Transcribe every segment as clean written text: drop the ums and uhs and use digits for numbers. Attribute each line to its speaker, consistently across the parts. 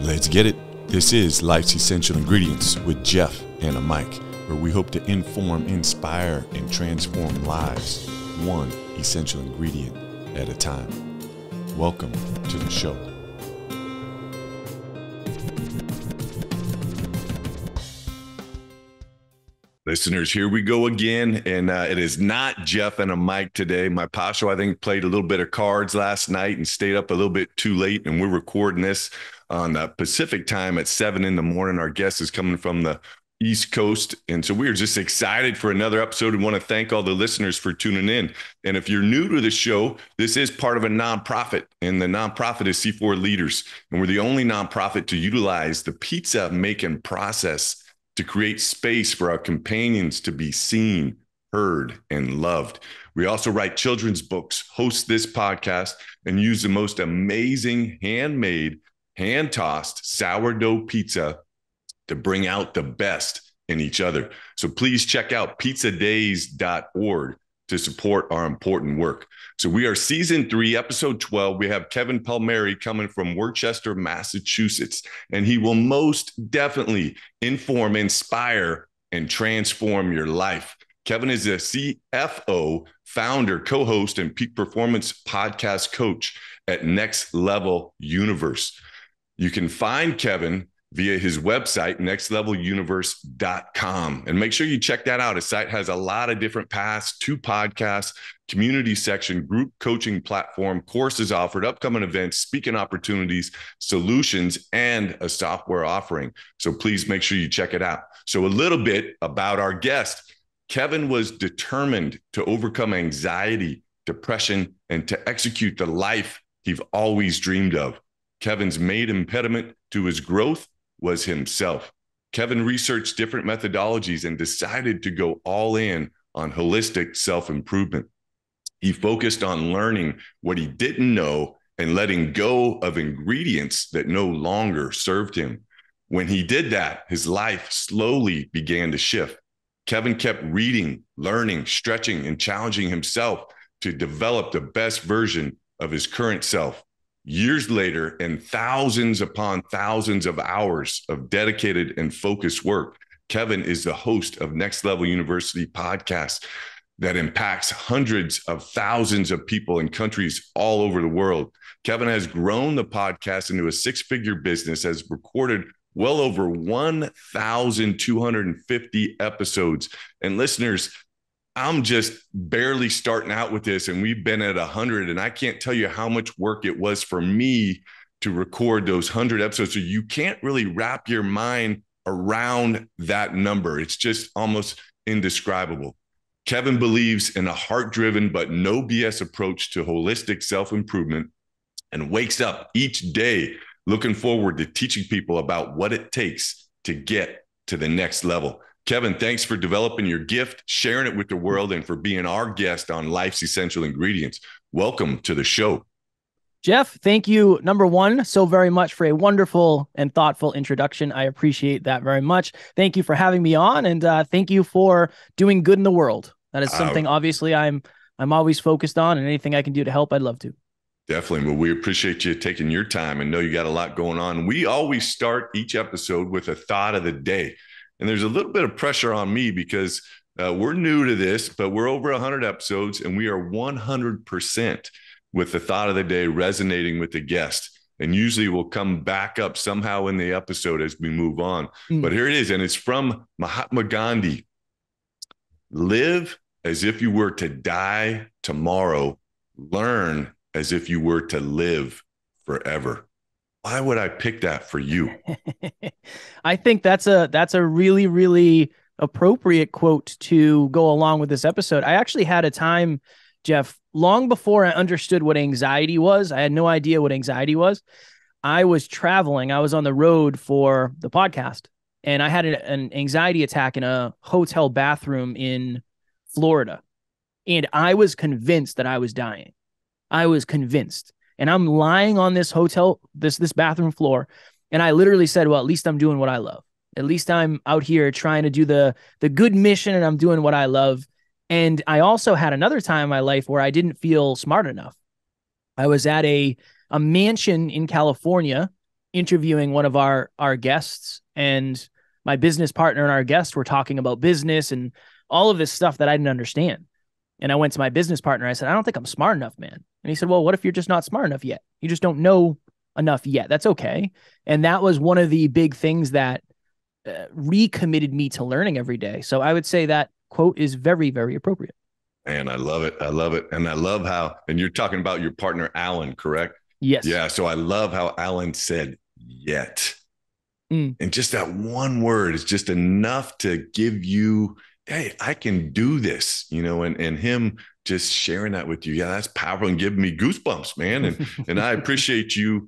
Speaker 1: Let's get it. This is Life's Essential Ingredients with Jeff and a Mike, where we hope to inform, inspire, and transform lives, one essential ingredient at a time. Welcome to the show. Listeners, here we go again, and it is not Jeff and a Mike today. My Pasho, I think, played a little bit of cards last night and stayed up a little bit too late, and we're recording this on Pacific time at 7 in the morning. Our guest is coming from the East Coast, and so we're just excited for another episode and want to thank all the listeners for tuning in. And if you're new to the show, this is part of a nonprofit, and the nonprofit is C4 Leaders, and we're the only nonprofit to utilize the pizza making process to create space for our companions to be seen, heard, and loved. We also write children's books, host this podcast, and use the most amazing handmade, hand-tossed sourdough pizza to bring out the best in each other. So please check out pizzadays.org to support our important work. So we are season 3, episode 12. We have Kevin Palmieri coming from Worcester, Massachusetts, and he will most definitely inform, inspire, and transform your life. Kevin is a CFO, founder, co-host, and peak performance podcast coach at Next Level Universe. You can find Kevin via his website, nextleveluniverse.com. And make sure you check that out. His site has a lot of different paths to podcasts, community section, group coaching platform, courses offered, upcoming events, speaking opportunities, solutions, and a software offering. So please make sure you check it out. So a little bit about our guest. Kevin was determined to overcome anxiety, depression, and to execute the life he's always dreamed of. Kevin's main impediment to his growth was himself. Kevin researched different methodologies and decided to go all in on holistic self-improvement. He focused on learning what he didn't know and letting go of ingredients that no longer served him. When he did that, his life slowly began to shift. Kevin kept reading, learning, stretching, and challenging himself to develop the best version of his current self. Years later, and thousands upon thousands of hours of dedicated and focused work, Kevin is the host of Next Level University podcast that impacts hundreds of thousands of people in countries all over the world. Kevin has grown the podcast into a 6-figure business, has recorded well over 1,250 episodes. And listeners, I'm just barely starting out with this, and we've been at 100, and I can't tell you how much work it was for me to record those 100 episodes. So you can't really wrap your mind around that number. It's just almost indescribable. Kevin believes in a heart-driven but no BS approach to holistic self-improvement and wakes up each day looking forward to teaching people about what it takes to get to the next level. Kevin, thanks for developing your gift, sharing it with the world, and for being our guest on Life's Essential Ingredients. Welcome to the show.
Speaker 2: Jeff, thank you, number one, so very much for a wonderful and thoughtful introduction. I appreciate that very much. Thank you for having me on, and thank you for doing good in the world. That is something, obviously, I'm always focused on, and anything I can do to help, I'd love to.
Speaker 1: Definitely. Well, we appreciate you taking your time and know you got a lot going on. We always start each episode with a thought of the day. And there's a little bit of pressure on me because we're new to this, but we're over 100 episodes and we are 100% with the thought of the day resonating with the guest. And usually we'll come back up somehow in the episode as we move on. But here it is. And it's from Mahatma Gandhi. Live as if you were to die tomorrow. Learn as if you were to live forever. Why would I pick that for you?
Speaker 2: I think that's a really, really appropriate quote to go along with this episode. I actually had a time, Jeff, long before I understood what anxiety was. I had no idea what anxiety was. I was traveling. I was on the road for the podcast, and I had an anxiety attack in a hotel bathroom in Florida. And I was convinced that I was dying. I was convinced. And I'm lying on this hotel, this bathroom floor. And I literally said, well, at least I'm doing what I love. At least I'm out here trying to do the good mission, and I'm doing what I love. And I also had another time in my life where I didn't feel smart enough. I was at a mansion in California interviewing one of our guests, and my business partner and our guest were talking about business and all of this stuff that I didn't understand. And I went to my business partner. I said, I don't think I'm smart enough, man. And he said, well, what if you're just not smart enough yet? You just don't know enough yet. That's okay. And that was one of the big things that recommitted me to learning every day. So I would say that quote is very, very appropriate.
Speaker 1: And I love it. I love it. And I love how, and you're talking about your partner, Alan, correct?
Speaker 2: Yes.
Speaker 1: Yeah. So I love how Alan said, yet.
Speaker 2: Mm.
Speaker 1: And just that one word is just enough to give you, hey, I can do this, and him just sharing that with you. Yeah, that's powerful and giving me goosebumps, man. And I appreciate you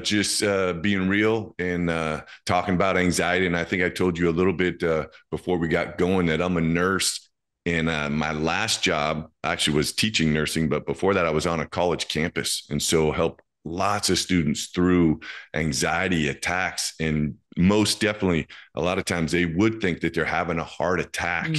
Speaker 1: just being real and talking about anxiety. And I think I told you a little bit before we got going that I'm a nurse. And my last job actually was teaching nursing, but before that, I was on a college campus. And so helped lots of students through anxiety attacks. And most definitely, a lot of times they would think that they're having a heart attack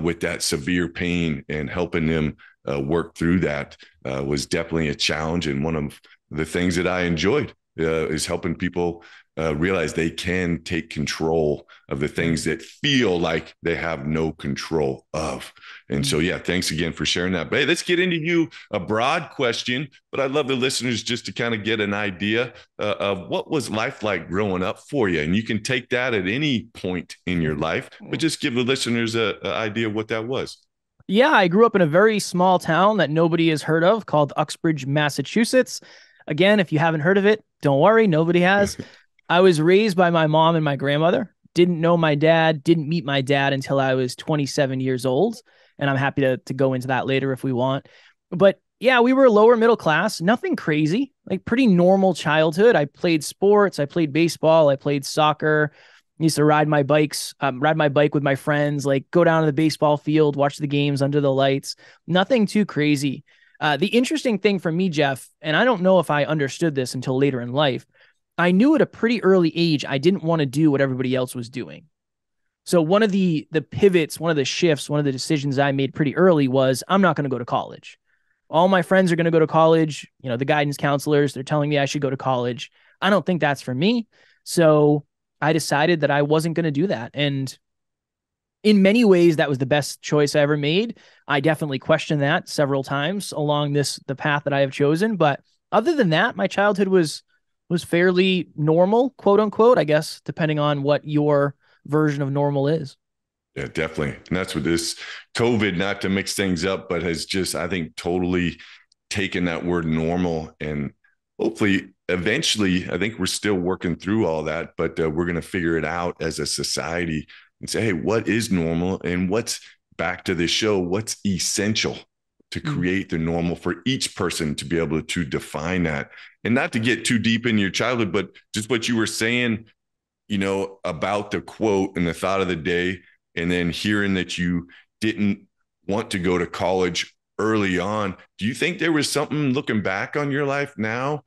Speaker 1: with that severe pain, and helping them work through that was definitely a challenge. And one of the things that I enjoyed is helping people realize they can take control of the things that feel like they have no control of. And so, yeah, thanks again for sharing that. But hey, let's get into you, a broad question, but I'd love the listeners just to kind of get an idea of what was life like growing up for you. And you can take that at any point in your life, but just give the listeners an idea of what that was.
Speaker 2: Yeah, I grew up in a very small town that nobody has heard of called Uxbridge, Massachusetts. Again, if you haven't heard of it, don't worry, nobody has. I was raised by my mom and my grandmother. Didn't know my dad, didn't meet my dad until I was 27 years old. And I'm happy to go into that later if we want. But yeah, we were lower middle class, nothing crazy, like pretty normal childhood. I played sports, I played baseball, I played soccer. I used to ride my bike with my friends, like go down to the baseball field, watch the games under the lights. Nothing too crazy. The interesting thing for me, Jeff, and I don't know if I understood this until later in life, I knew at a pretty early age I didn't want to do what everybody else was doing. So one of the pivots, one of the shifts, one of the decisions I made pretty early was I'm not going to go to college. All my friends are going to go to college. The guidance counselors, they're telling me I should go to college. I don't think that's for me. So I decided that I wasn't going to do that. And in many ways, that was the best choice I ever made. I definitely questioned that several times along the path that I have chosen. But other than that, my childhood was fairly normal, quote unquote, I guess, depending on what your version of normal is.
Speaker 1: Yeah, definitely. And that's what this COVID, not to mix things up, but has just, I think, totally taken that word normal. And hopefully, eventually, I think we're still working through all that, but we're going to figure it out as a society and say, hey, what is normal and what's, back to the show, what's essential to create the normal for each person to be able to define that. And not to get too deep in your childhood, but just what you were saying, about the quote and the thought of the day, and then hearing that you didn't want to go to college early on. Do you think there was something looking back on your life now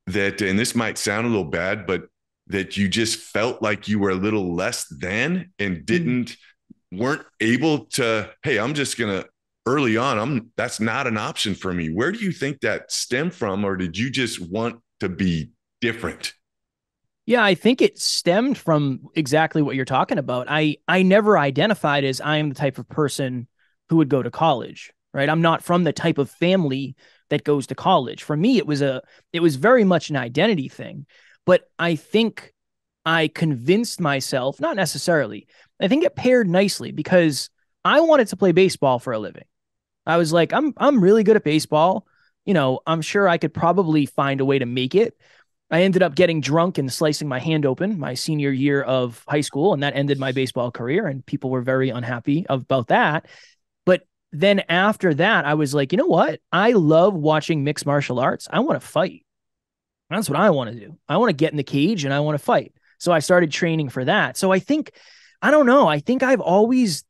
Speaker 1: that, and this might sound a little bad, but that you just felt like you were a little less than and weren't able to, hey, I'm just going to, early on, that's not an option for me. Where do you think that stemmed from? Or did you just want to be different?
Speaker 2: Yeah, I think it stemmed from exactly what you're talking about. I never identified as I am the type of person who would go to college, right? I'm not from the type of family that goes to college. For me, it was very much an identity thing. But I think I convinced myself, not necessarily, I think it paired nicely because I wanted to play baseball for a living. I was like, I'm really good at baseball. I'm sure I could probably find a way to make it. I ended up getting drunk and slicing my hand open my senior year of high school, and that ended my baseball career, and people were very unhappy about that. But then after that, I was like, you know what? I love watching mixed martial arts. I want to fight. That's what I want to do. I want to get in the cage and I want to fight. So I started training for that. So I think, I don't know, I think I've always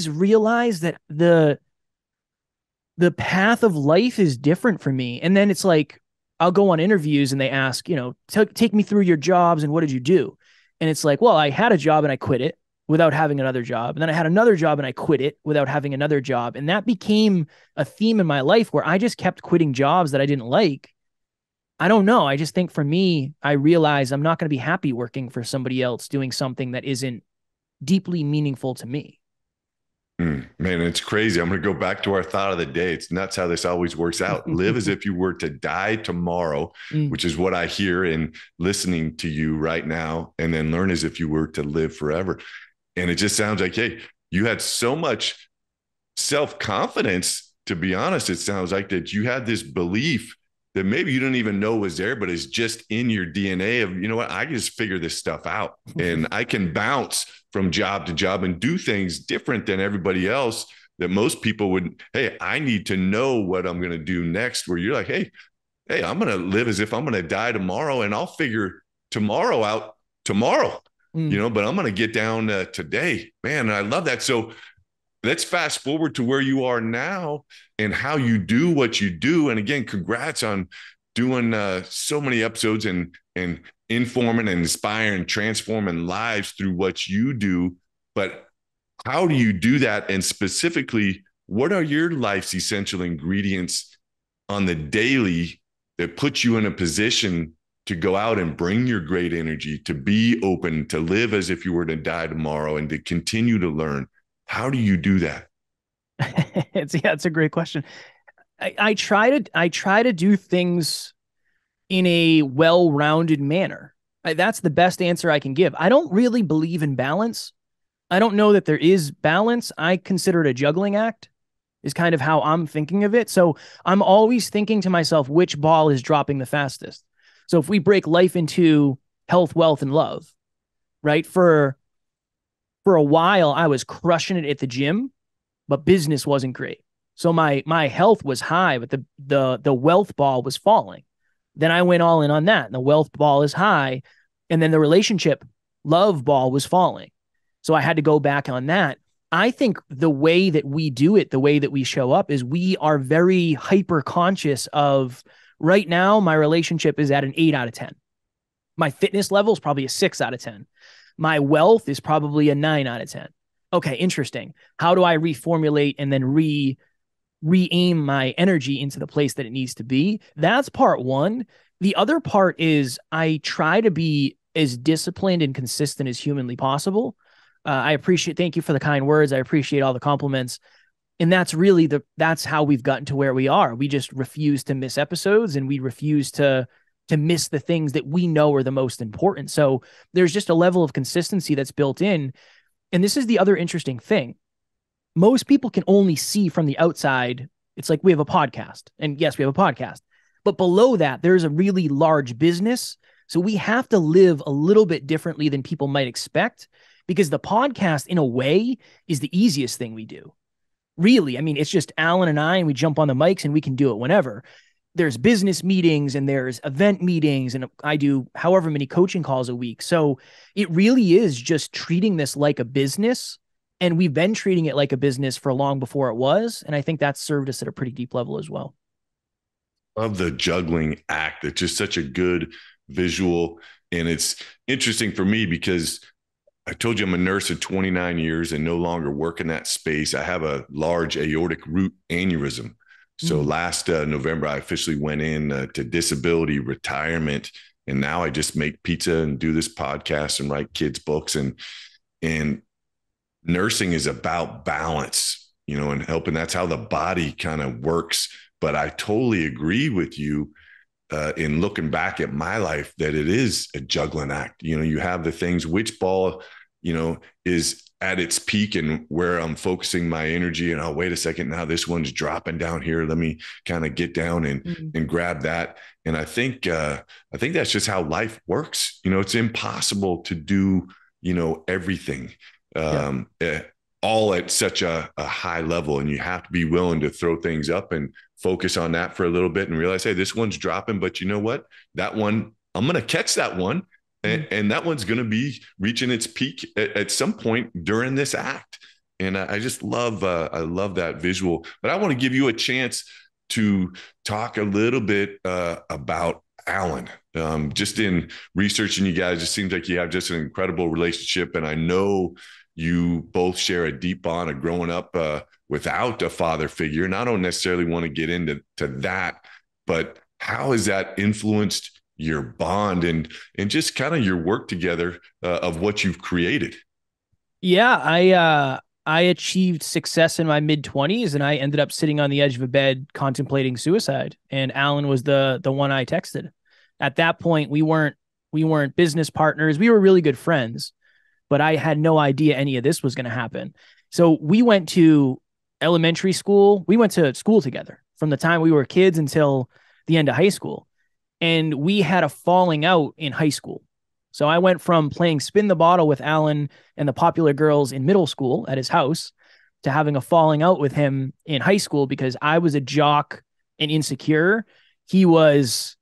Speaker 2: realized that the path of life is different for me. And then it's like, I'll go on interviews and they ask, take me through your jobs and what did you do? And it's like, well, I had a job and I quit it without having another job. And then I had another job and I quit it without having another job. And that became a theme in my life where I just kept quitting jobs that I didn't like. I don't know. I just think for me, I realize I'm not going to be happy working for somebody else doing something that isn't deeply meaningful to me.
Speaker 1: Man, it's crazy. I'm going to go back to our thought of the day. It's nuts how this always works out. Live as if you were to die tomorrow,
Speaker 2: Mm.
Speaker 1: which is what I hear in listening to you right now, and then learn as if you were to live forever. And it just sounds like, hey, you had so much self confidence. To be honest, it sounds like that you had this belief that maybe you didn't even know was there, but it's just in your DNA of, you know what, I can just figure this stuff out and I can bounce from job to job and do things different than everybody else that most people would. Hey, I need to know what I'm going to do next. Where you're like, hey, I'm going to live as if I'm going to die tomorrow and I'll figure tomorrow out tomorrow,
Speaker 2: Mm.
Speaker 1: but I'm going to get down today. Man, I love that. So let's fast forward to where you are now and how you do what you do. And again, congrats on doing so many episodes and informing and inspiring, transforming lives through what you do. But how do you do that? And specifically, what are your life's essential ingredients on the daily that puts you in a position to go out and bring your great energy, to be open, to live as if you were to die tomorrow, and to continue to learn? How do you do that?
Speaker 2: It's a great question. I try to do things in a well-rounded manner. That's the best answer I can give. I don't really believe in balance. I don't know that there is balance. I consider it a juggling act, is kind of how I'm thinking of it. So I'm always thinking to myself, which ball is dropping the fastest? So if we break life into health, wealth, and love, right? For a while, I was crushing it at the gym, but business wasn't great. So my health was high, but the wealth ball was falling. Then I went all in on that. And the wealth ball is high. And then the relationship love ball was falling. So I had to go back on that. I think the way that we do it, the way that we show up, is we are very hyper conscious of right now, my relationship is at an 8 out of 10. My fitness level is probably a 6 out of 10. My wealth is probably a 9 out of 10. Okay, interesting. How do I reformulate and then re-aim my energy into the place that it needs to be? That's part one. The other part is I try to be as disciplined and consistent as humanly possible. Thank you for the kind words. I appreciate all the compliments. And that's how we've gotten to where we are. We just refuse to miss episodes, and we refuse to miss the things that we know are the most important. So there's just a level of consistency that's built in. And this is the other interesting thing. Most people can only see from the outside. It's like we have a podcast, and yes, we have a podcast, but below that, there's a really large business. So we have to live a little bit differently than people might expect, because the podcast, in a way, is the easiest thing we do. Really, I mean, it's just Alan and I, and we jump on the mics and we can do it whenever. There's business meetings and there's event meetings, and I do however many coaching calls a week. So it really is just treating this like a business. And we've been treating it like a business for long before it was. And I think that's served us at a pretty deep level as well.
Speaker 1: Of the juggling act. It's just such a good visual. And it's interesting for me because I told you I'm a nurse of 29 years and no longer work in that space. I have a large aortic root aneurysm. So last November, I officially went in to disability retirement. And now I just make pizza and do this podcast and write kids' books. And nursing is about balance, and helping. That's how the body kind of works. But I totally agree with you in looking back at my life that it is a juggling act. You have the things, which ball, is at its peak and where I'm focusing my energy. And oh, wait a second, now this one's dropping down here. Let me kind of get down and grab that. And I think that's just how life works. It's impossible to do, everything. All at such a high level, and you have to be willing to throw things up and focus on that for a little bit and realize, hey, this one's dropping, but you know what? That one, I'm going to catch that one, and that one's going to be reaching its peak at some point during this act. And I just love that visual. But I want to give you a chance to talk a little bit about Alan. Just in researching you guys, it seems like you have just an incredible relationship, and I know you both share a deep bond of growing up without a father figure. And I don't necessarily want to get into that, but How has that influenced your bond and just kind of your work together of what you've created?
Speaker 2: Yeah, I achieved success in my mid-20s and I ended up sitting on the edge of a bed contemplating suicide. And Alan was the one I texted. At that point, we weren't business partners. We were really good friends, but I had no idea any of this was going to happen. So we went to elementary school. We went to school together from the time we were kids until the end of high school. And we had a falling out in high school. So I went from playing spin the bottle with Alan and the popular girls in middle school at his house to having a falling out with him in high school because I was a jock and insecure. He was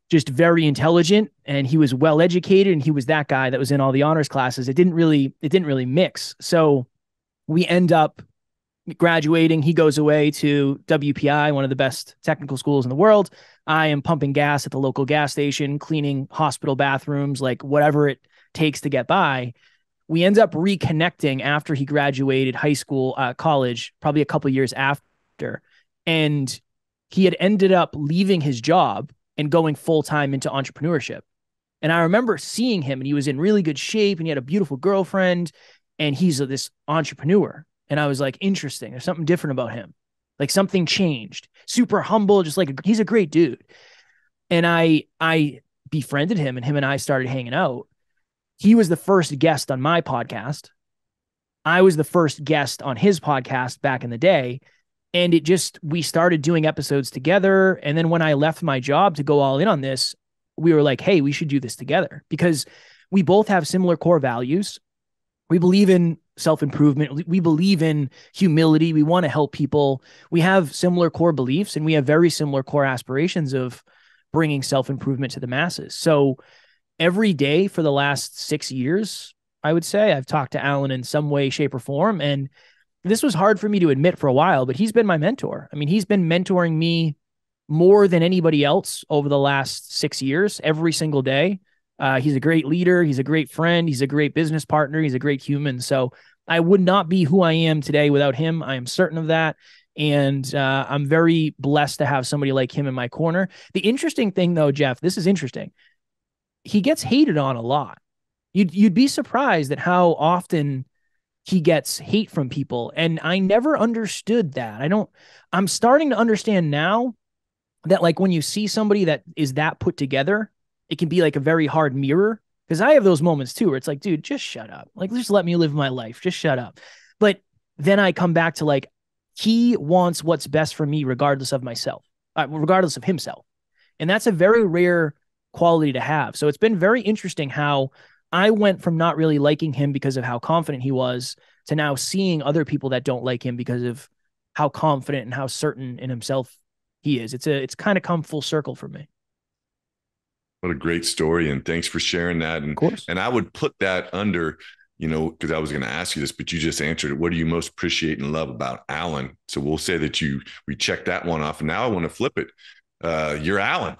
Speaker 2: just very intelligent and he was well educated and he was that guy that was in all the honors classes. It didn't really mix. So we end up graduating. He goes away to WPI, one of the best technical schools in the world. I am pumping gas at the local gas station, cleaning hospital bathrooms, like whatever it takes to get by. We end up reconnecting after he graduated high school, college, probably a couple years after. And he had ended up leaving his job and going full time into entrepreneurship. And I remember seeing him and he was in really good shape and he had a beautiful girlfriend and he's this entrepreneur. And I was like, interesting. There's something different about him. Like something changed. Super humble, just like he's a great dude. And I befriended him and him and I started hanging out. He was the first guest on my podcast. I was the first guest on his podcast back in the day. And we started doing episodes together. And then when I left my job to go all in on this, we were like, hey, we should do this together because we both have similar core values. We believe in self-improvement. We believe in humility. We want to help people. We have similar core beliefs and we have very similar core aspirations of bringing self-improvement to the masses. So every day for the last 6 years, I would say I've talked to Alan in some way, shape, or form. And this was hard for me to admit for a while, but he's been my mentor. I mean, he's been mentoring me more than anybody else over the last 6 years, every single day. He's a great leader. He's a great friend. He's a great business partner. He's a great human. So I would not be who I am today without him. I am certain of that. And I'm very blessed to have somebody like him in my corner. The interesting thing, though, Jeff, this is interesting. He gets hated on a lot. You'd be surprised at how often he gets hate from people. And I never understood that. I'm starting to understand now that like when you see somebody that is that put together, it can be like a very hard mirror. Because I have those moments too, where it's like, dude, just shut up. Like, just let me live my life. Just shut up. But then I come back to like, he wants what's best for me, regardless of myself, regardless of himself. And that's a very rare quality to have. So it's been very interesting how I went from not really liking him because of how confident he was to now seeing other people that don't like him because of how confident and how certain in himself he is. It's kind of come full circle for me.
Speaker 1: What a great story. And thanks for sharing that.
Speaker 2: Of course.
Speaker 1: And I would put that under, because I was going to ask you this, but you just answered it. What do you most appreciate and love about Alan? So we'll say that we checked that one off. And now I want to flip it. You're Alan.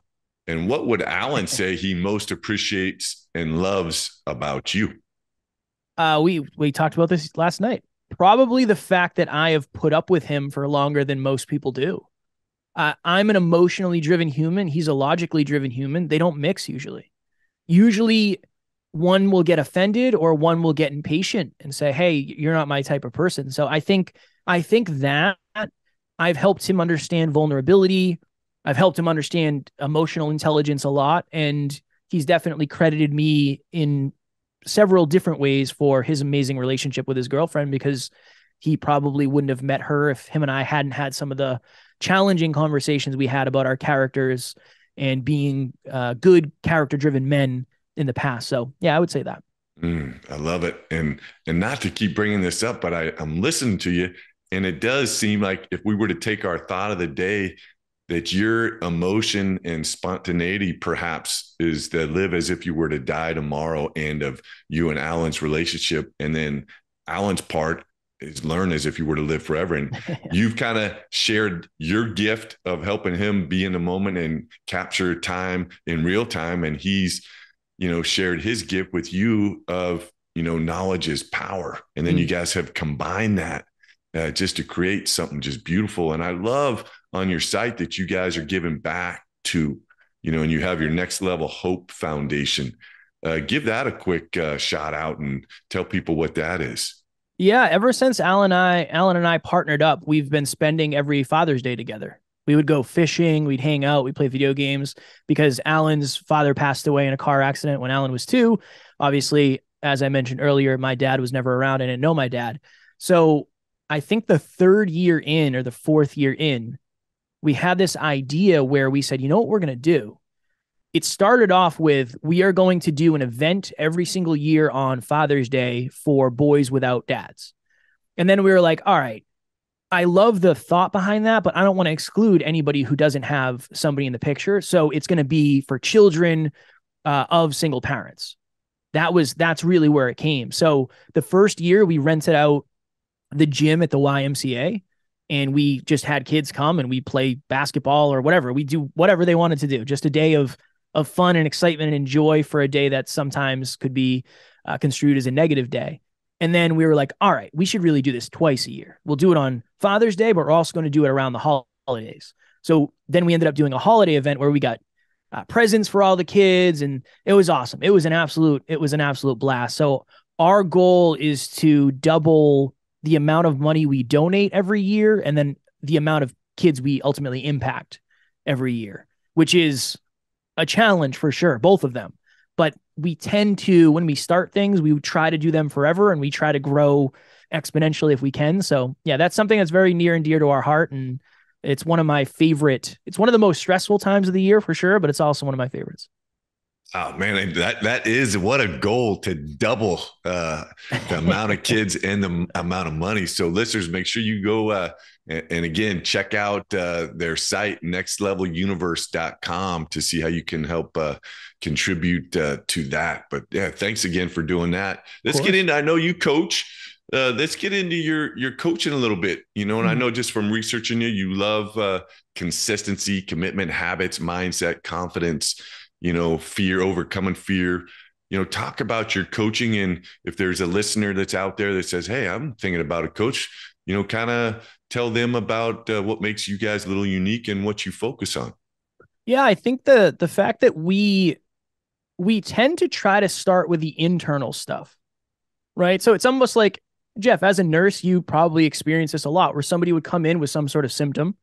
Speaker 1: And what would Alan say he most appreciates and loves about you?
Speaker 2: We talked about this last night. Probably the fact that I have put up with him for longer than most people do. I'm an emotionally driven human. He's a logically driven human. They don't mix usually. Usually one will get offended or one will get impatient and say, hey, you're not my type of person. So I think that I've helped him understand vulnerability. I've helped him understand emotional intelligence a lot. And he's definitely credited me in several different ways for his amazing relationship with his girlfriend, because he probably wouldn't have met her if him and I hadn't had some of the challenging conversations we had about our characters and being good character driven men in the past. So yeah, I would say that.
Speaker 1: I love it. And not to keep bringing this up, but I'm listening to you. And it does seem like if we were to take our thought of the day, that your emotion and spontaneity perhaps is to live as if you were to die tomorrow, and of you and Alan's relationship. And then Alan's part is learn as if you were to live forever. And you've kind of shared your gift of helping him be in the moment and capture time in real time. And he's, shared his gift with you of, knowledge is power. And then you guys have combined that just to create something just beautiful. And I love on your site that you guys are giving back too, and you have your Next Level Hope Foundation. Give that a quick shout out and tell people what that is.
Speaker 2: Yeah, ever since Alan and I partnered up, we've been spending every Father's Day together. We would go fishing, we'd hang out, we'd play video games because Alan's father passed away in a car accident when Alan was 2. Obviously, as I mentioned earlier, my dad was never around. I didn't know my dad. So I think the 3rd year in or the 4th year in, we had this idea where we said, you know what we're going to do? It started off with, we are going to do an event every single year on Father's Day for boys without dads. And then we were like, all right, I love the thought behind that, but I don't want to exclude anybody who doesn't have somebody in the picture. So it's going to be for children of single parents. That's really where it came. So the first year we rented out the gym at the YMCA and we just had kids come and we play basketball or whatever. We do whatever they wanted to do. Just a day of fun and excitement and joy for a day that sometimes could be construed as a negative day. And then we were like, all right, we should really do this twice a year. We'll do it on Father's Day, but we're also going to do it around the holidays. So then we ended up doing a holiday event where we got presents for all the kids, and it was awesome. It was an absolute blast. So our goal is to double the amount of money we donate every year, and then the amount of kids we ultimately impact every year, which is a challenge for sure, both of them. But we tend to, when we start things, we try to do them forever and we try to grow exponentially if we can. So yeah, that's something that's very near and dear to our heart. And it's one of my favorite. It's one of the most stressful times of the year for sure, but it's also one of my favorites.
Speaker 1: Oh man, that is what a goal to double the amount of kids and the amount of money. So listeners, make sure you go and again check out their site nextleveluniverse.com to see how you can help contribute to that. But yeah, thanks again for doing that. Let's get into. I know you coach. Let's get into your coaching a little bit. And I know just from researching you love consistency, commitment, habits, mindset, confidence. Fear, overcoming fear. Talk about your coaching. And if there's a listener that's out there that says, hey, I'm thinking about a coach, kind of tell them about what makes you guys a little unique and what you focus on.
Speaker 2: Yeah, I think the fact that we tend to try to start with the internal stuff, right? So it's almost like, Jeff, as a nurse, you probably experience this a lot where somebody would come in with some sort of symptom,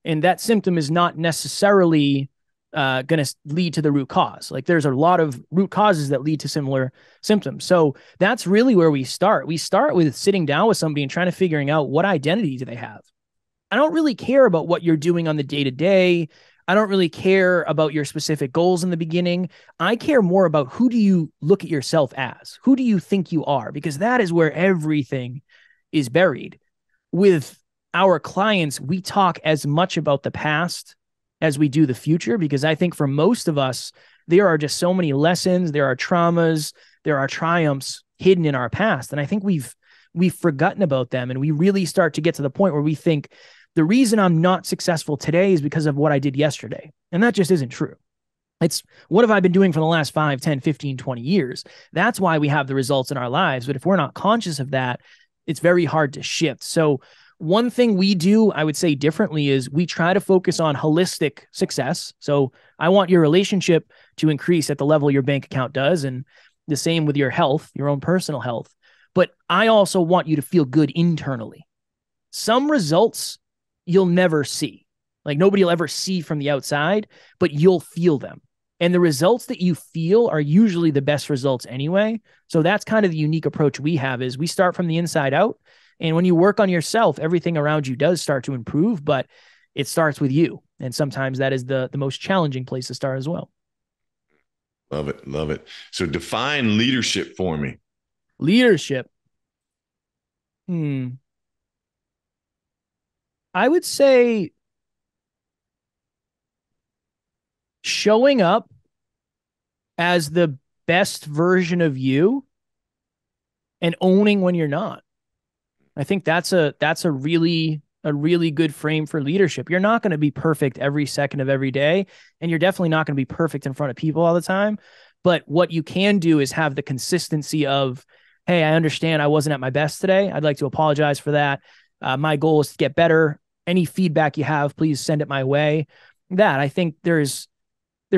Speaker 2: and that symptom is not necessarily going to lead to the root cause. Like there's a lot of root causes that lead to similar symptoms. So that's really where we start. We start with sitting down with somebody and trying to figuring out what identity do they have. I don't really care about what you're doing on the day-to-day. I don't really care about your specific goals in the beginning. I care more about who do you look at yourself as? Who do you think you are? Because that is where everything is buried. With our clients, we talk as much about the past as we do the future, because I think for most of us, there are just so many lessons, there are traumas, there are triumphs hidden in our past. And I think we've forgotten about them. And we really start to get to the point where we think the reason I'm not successful today is because of what I did yesterday. And that just isn't true. It's what have I been doing for the last 5, 10, 15, 20 years? That's why we have the results in our lives. But if we're not conscious of that, it's very hard to shift. So one thing we do, I would say differently, is we try to focus on holistic success. So I want your relationship to increase at the level your bank account does, and the same with your health, your own personal health. But I also want you to feel good internally. Some results you'll never see. Like nobody will ever see from the outside, but you'll feel them. And the results that you feel are usually the best results anyway. So that's kind of the unique approach we have, is we start from the inside out. And when you work on yourself, everything around you does start to improve, but it starts with you. And sometimes that is the most challenging place to start as well.
Speaker 1: Love it. Love it. So define leadership for me.
Speaker 2: Leadership. I would say showing up as the best version of you and owning when you're not. I think that's a really good frame for leadership. You're not going to be perfect every second of every day, and you're definitely not going to be perfect in front of people all the time. But what you can do is have the consistency of, hey, I understand I wasn't at my best today. I'd like to apologize for that. My goal is to get better. Any feedback you have, please send it my way. that. I think there's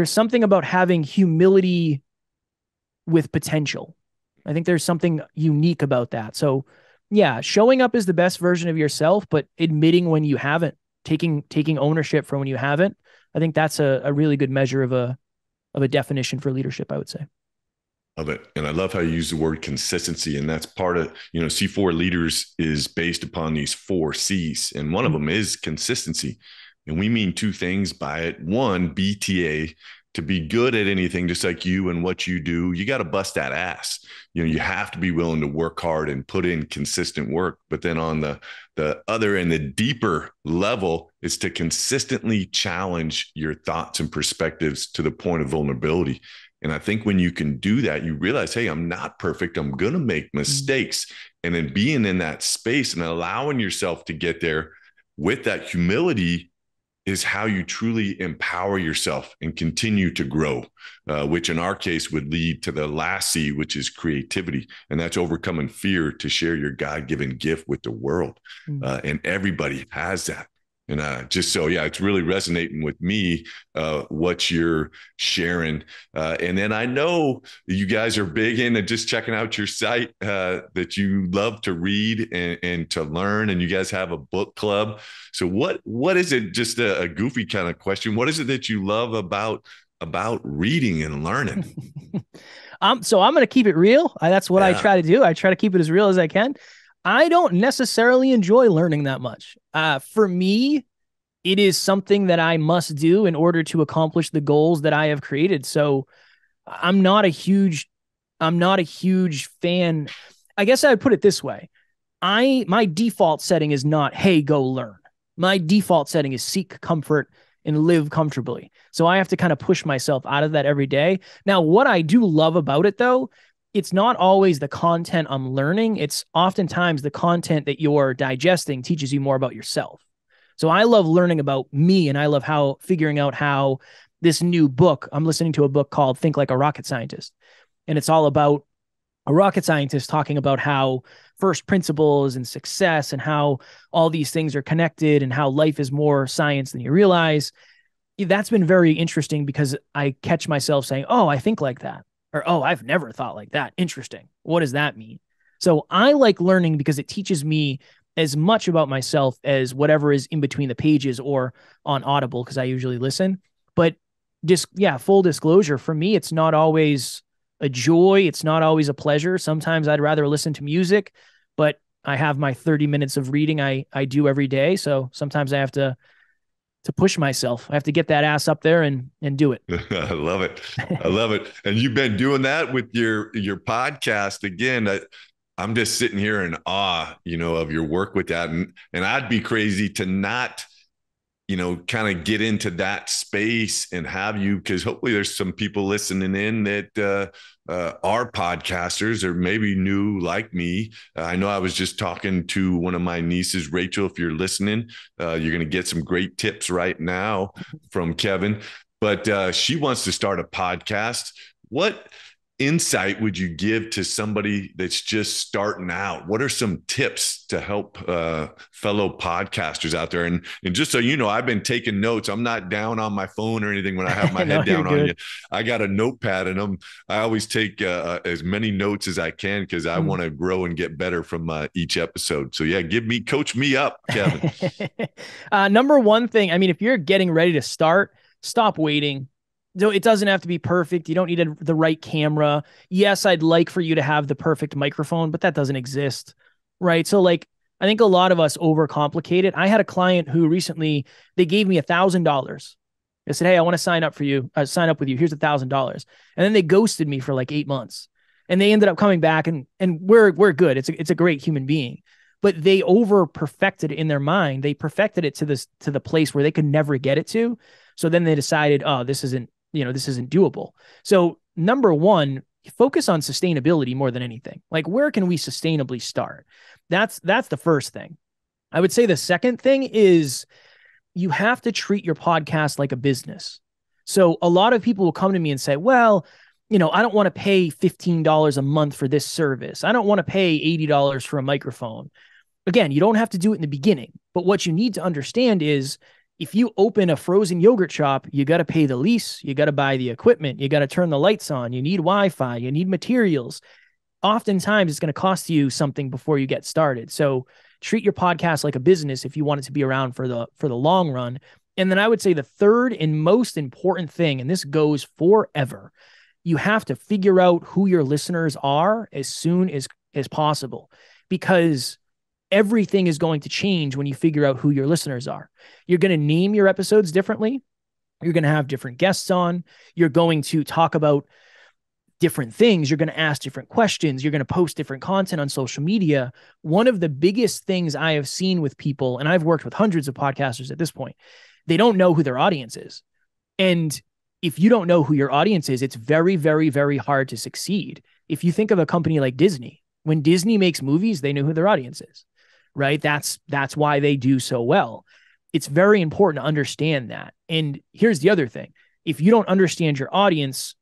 Speaker 2: something about having humility with potential. I think there's something unique about that. So yeah, showing up as the best version of yourself, but admitting when you haven't, taking ownership for when you haven't. I think that's a really good measure of a definition for leadership, I would say.
Speaker 1: Love it. And I love how you use the word consistency. And that's part of, C4 leaders is based upon these 4 C's. And one of them is consistency. And we mean 2 things by it. One, BTA, to be good at anything, just like you and what you do, you got to bust that ass. You have to be willing to work hard and put in consistent work. But then on the other and the deeper level is to consistently challenge your thoughts and perspectives to the point of vulnerability. And I think when you can do that, you realize, hey, I'm not perfect. I'm going to make mistakes. And then being in that space and allowing yourself to get there with that humility is how you truly empower yourself and continue to grow, which in our case would lead to the last C, which is creativity. And that's overcoming fear to share your God-given gift with the world. And everybody has that. And it's really resonating with me, what you're sharing. And then I know you guys are big into just checking out your site, that you love to read and to learn, and you guys have a book club. So what is it, just a goofy kind of question, what is it that you love about reading and learning?
Speaker 2: So I'm going to keep it real. That's what I try to do. I try to keep it as real as I can. I don't necessarily enjoy learning that much. For me, it is something that I must do in order to accomplish the goals that I have created. So I'm not a huge fan. I guess I would put it this way. My default setting is not, hey, go learn. My default setting is seek comfort and live comfortably. So I have to kind of push myself out of that every day. Now, what I do love about it, though, it's not always the content I'm learning. It's oftentimes the content that you're digesting teaches you more about yourself. So I love learning about me, and I love figuring out how this new book, I'm listening to a book called Think Like a Rocket Scientist. And it's all about a rocket scientist talking about how first principles and success and how all these things are connected and how life is more science than you realize. That's been very interesting because I catch myself saying, oh, I think like that. Or, oh, I've never thought like that. Interesting. What does that mean? So I like learning because it teaches me as much about myself as whatever is in between the pages or on Audible, because I usually listen. But full disclosure, for me, it's not always a joy. It's not always a pleasure. Sometimes I'd rather listen to music, but I have my 30 minutes of reading I do every day. So sometimes I have to push myself. I have to get that ass up there and do it.
Speaker 1: I love it. I love it. And you've been doing that with your podcast. Again, I'm just sitting here in awe, of your work with that. And I'd be crazy to not, kind of get into that space and have you, because hopefully there's some people listening in that are podcasters or maybe new like me. I know I was just talking to one of my nieces, Rachel. If you're listening, you're going to get some great tips right now from Kevin. But she wants to start a podcast. What insight would you give to somebody that's just starting out? What are some tips to help fellow podcasters out there? And just so you know, I've been taking notes. I'm not down on my phone or anything when I have my head down on you. I got a notepad, and I always take as many notes as I can because I want to grow and get better from each episode. So yeah, coach me up, Kevin.
Speaker 2: Number one thing, I mean, if you're getting ready to start, stop waiting. It doesn't have to be perfect. You don't need the right camera. Yes, I'd like for you to have the perfect microphone, but that doesn't exist, right? So I think a lot of us overcomplicate it. I had a client who recently, they gave me $1,000. I said, hey, I want to sign up with you. Here's $1,000. And then they ghosted me for 8 months, and they ended up coming back and we're good. It's a great human being, but they over perfected it in their mind. They perfected it to the place where they could never get it to. So then they decided, oh, this isn't doable. So number one, focus on sustainability more than anything. Where can we sustainably start? That's the first thing. I would say the second thing is you have to treat your podcast like a business. So a lot of people will come to me and say, well, I don't want to pay $15 a month for this service. I don't want to pay $80 for a microphone. Again, you don't have to do it in the beginning, but what you need to understand is If you open a frozen yogurt shop, you got to pay the lease, you got to buy the equipment, you got to turn the lights on, you need Wi-Fi, you need materials. Oftentimes it's going to cost you something before you get started. So treat your podcast like a business if you want it to be around for the long run. And then I would say the third and most important thing, and this goes forever, you have to figure out who your listeners are as soon as possible, because everything is going to change when you figure out who your listeners are. You're going to name your episodes differently. You're going to have different guests on. You're going to talk about different things. You're going to ask different questions. You're going to post different content on social media. One of the biggest things I have seen with people, and I've worked with hundreds of podcasters at this point, they don't know who their audience is. And if you don't know who your audience is, it's very, very, very hard to succeed. If you think of a company like Disney, when Disney makes movies, they know who their audience is, right? That's why they do so well. It's very important to understand that. And here's the other thing. If you don't understand your audience,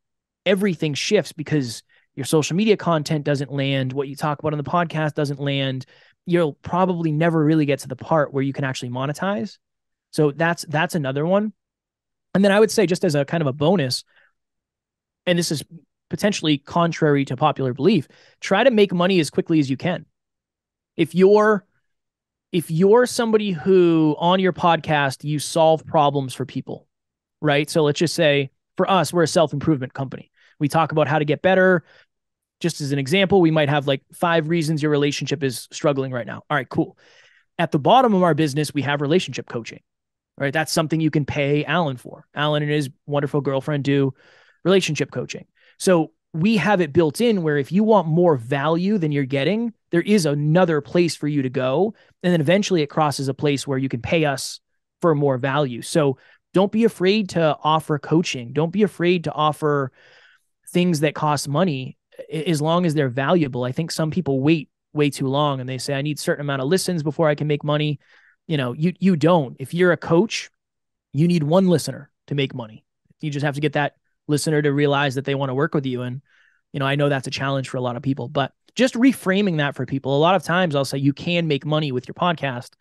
Speaker 2: everything shifts because your social media content doesn't land. What you talk about on the podcast doesn't land. You'll probably never really get to the part where you can actually monetize. So that's another one. And then I would say, just as a kind of a bonus, and this is potentially contrary to popular belief, try to make money as quickly as you can. If you're somebody who on your podcast, you solve problems for people, right? So let's just say for us, we're a self-improvement company. We talk about how to get better. Just as an example, we might have like 5 reasons your relationship is struggling right now. All right, cool. At the bottom of our business, we have relationship coaching, right? That's something you can pay Alan for. Alan and his wonderful girlfriend do relationship coaching. So we have it built in where if you want more value than you're getting, there is another place for you to go. And then eventually it crosses a place where you can pay us for more value. So don't be afraid to offer coaching. Don't be afraid to offer things that cost money as long as they're valuable. I think some people wait way too long and they say, I need a certain amount of listens before I can make money. You don't. If you're a coach, you need 1 listener to make money. You just have to get that listener to realize that they want to work with you. And, I know that's a challenge for a lot of people, but just reframing that for people. A lot of times I'll say you can make money with your podcast,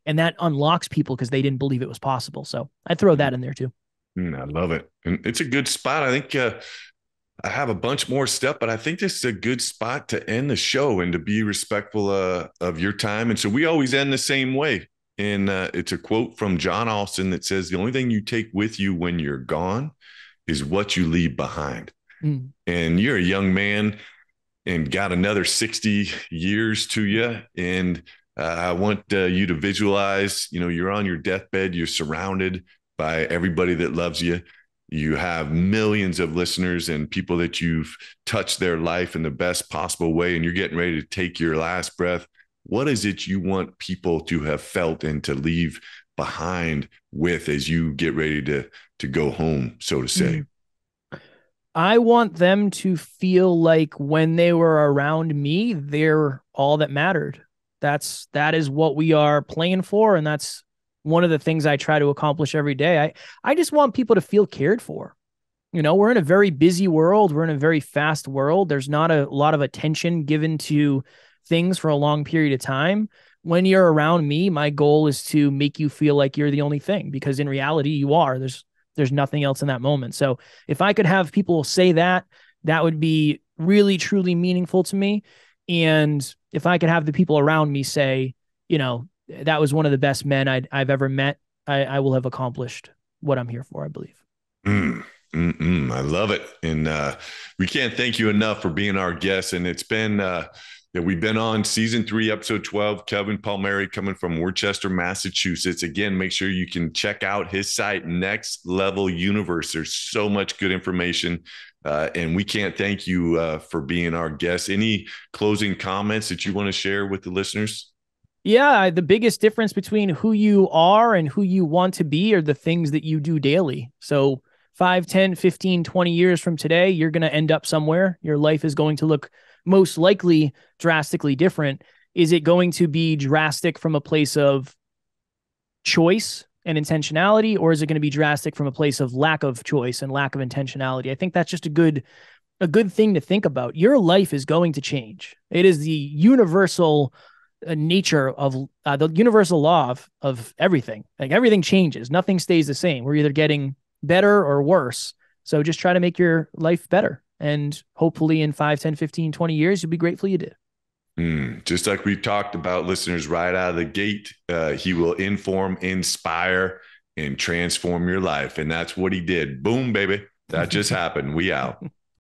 Speaker 2: and that unlocks people because they didn't believe it was possible. So I'd throw that in there too.
Speaker 1: I love it. And it's a good spot. I think I have a bunch more stuff, but I think this is a good spot to end the show and to be respectful of your time. And so we always end the same way. And it's a quote from John Austin that says, the only thing you take with you when you're gone is what you leave behind. Mm. And you're a young man and got another 60 years to you. And I want you to visualize, you're on your deathbed, you're surrounded by everybody that loves you. You have millions of listeners and people that you've touched their life in the best possible way, and you're getting ready to take your last breath. What is it you want people to have felt and to leave behind with as you get ready to go home, so to say?
Speaker 2: I want them to feel like when they were around me, they're all that mattered. That is what we are playing for. And that's one of the things I try to accomplish every day. I just want people to feel cared for. We're in a very busy world. We're in a very fast world. There's not a lot of attention given to things for a long period of time. When you're around me, my goal is to make you feel like you're the only thing, because in reality you are. There's nothing else in that moment. So if I could have people say that would be really, truly meaningful to me. And if I could have the people around me say, that was one of the best men I've ever met, I will have accomplished what I'm here for, I believe.
Speaker 1: I love it. And we can't thank you enough for being our guest. And it's been, we've been on season 3, episode 12, Kevin Palmieri, coming from Worcester, Massachusetts. Again, make sure you can check out his site, Next Level Universe. There's so much good information. And we can't thank you for being our guest. Any closing comments that you want to share with the listeners?
Speaker 2: Yeah, the biggest difference between who you are and who you want to be are the things that you do daily. So 5, 10, 15, 20 years from today, you're going to end up somewhere. Your life is going to look most likely drastically different. Is it going to be drastic from a place of choice and intentionality, or is it going to be drastic from a place of lack of choice and lack of intentionality? I think that's just a good thing to think about. Your life is going to change. It is the universal nature of the universal law of everything. Like everything changes. Nothing stays the same. We're either getting better or worse. So just try to make your life better. And hopefully in 5, 10, 15, 20 years, you'll be grateful you did.
Speaker 1: Just like we talked about, listeners, right out of the gate, he will inform, inspire, and transform your life. And that's what he did. Boom, baby. That just happened. We out.